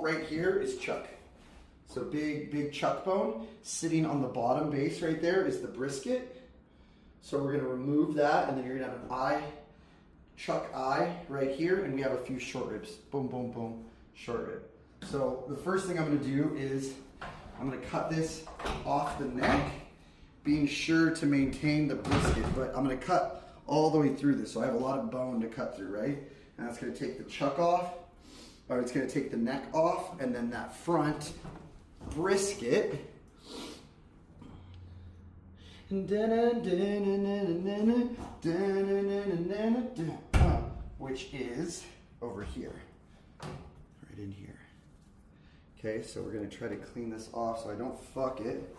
Right here is chuck. So big chuck bone. Sitting on the bottom base right there is the brisket. So we're gonna remove that, and then you're gonna have an eye, chuck eye right here, and we have a few short ribs. Boom, boom, boom, short rib. So the first thing I'm gonna do is I'm gonna cut this off the neck, being sure to maintain the brisket, but I'm gonna cut all the way through this. So I have a lot of bone to cut through, right? And that's gonna take the chuck off, or it's gonna take the neck off, and then that front brisket, which is over here, right in here. Okay, so we're gonna try to clean this off so I don't fuck it.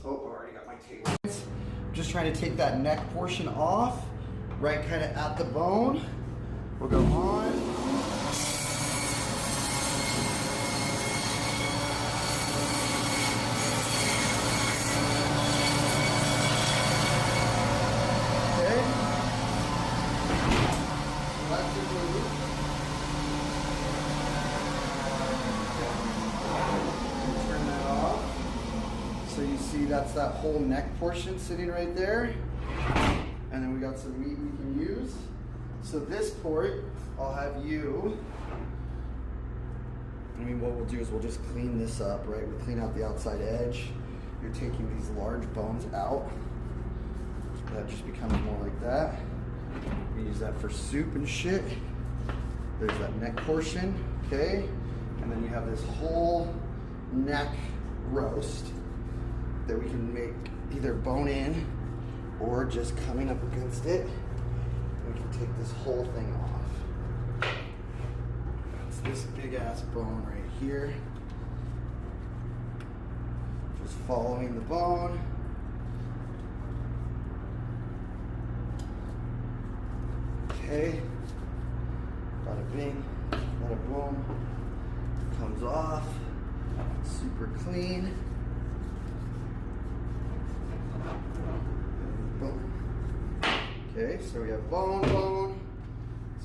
Oh, I already got my table. Just trying to take that neck portion off, right kind of at the bone. We'll go on. That's that whole neck portion sitting right there. And then we got some meat we can use. So this port, I'll have you, what we'll do is we'll just clean this up, right? We clean out the outside edge. You're taking these large bones out. That just becomes more like that. We use that for soup and shit. There's that neck portion, okay? And then you have this whole neck roast that we can make either bone in or just coming up against it. We can take this whole thing off. It's this big ass bone right here. Just following the bone. Okay. Bada bing, bada boom. Comes off. Super clean. Boom. Okay, so we have bone.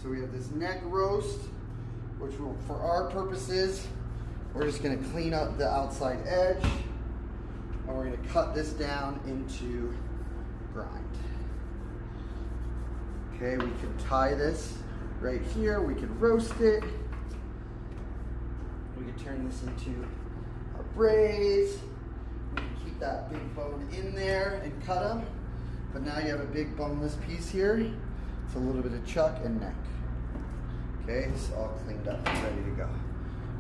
So we have this neck roast, which will, for our purposes, we're just gonna clean up the outside edge, and we're gonna cut this down into grind. Okay, we can tie this right here. We can roast it. We can turn this into our braise. We can keep that big bone in there and cut them. But now you have a big boneless piece here. It's a little bit of chuck and neck. Okay, it's all cleaned up and ready to go.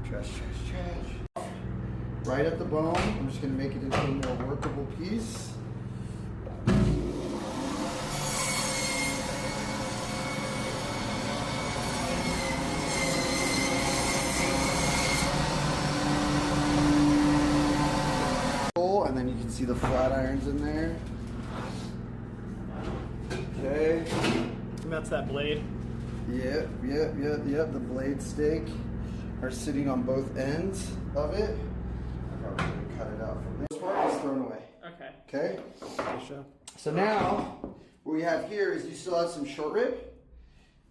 Trash. Right at the bone, I'm just gonna make it into a more workable piece. And then you can see the flat irons in there. Okay. And that's that blade. Yep. The blade steak are sitting on both ends of it. I'm probably gonna cut it out from this part. It's thrown away. Okay. Okay. So now what we have here is you still have some short rib.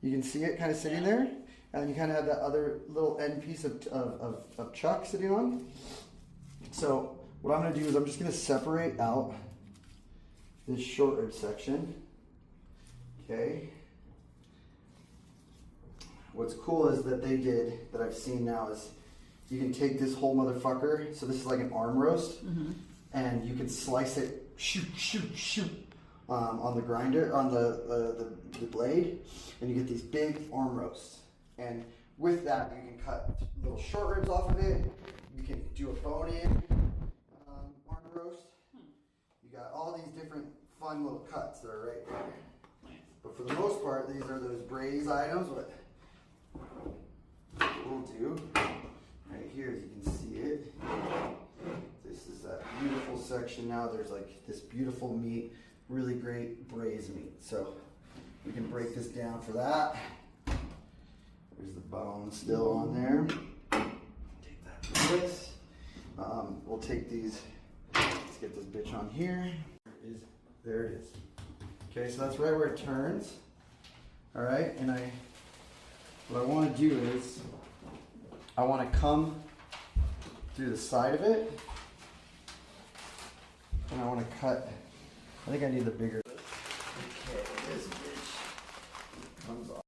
You can see it kind of sitting there, and you kind of have that other little end piece of chuck sitting on. So what I'm gonna do is I'm just gonna separate out this short rib section. Okay. What's cool is that they did, that I've seen now, is you can take this whole motherfucker, so this is like an arm roast, and you can slice it, shoot, on the grinder, on the blade, and you get these big arm roasts. And with that, you can cut little short ribs off of it. You can do a bone-in arm roast. You got all these different fun little cuts that are right there. But for the most part, these are those braise items. What we'll do right here, as you can see it, this is that beautiful section now. There's like this beautiful meat, really great braise meat. So we can break this down for that. There's the bone still on there. Take that for this. We'll take these, let's get this bitch on here. There it is. Okay, so that's right where it turns. All right, and what I want to do is I want to come through the side of it, and I want to cut. I think I need the bigger.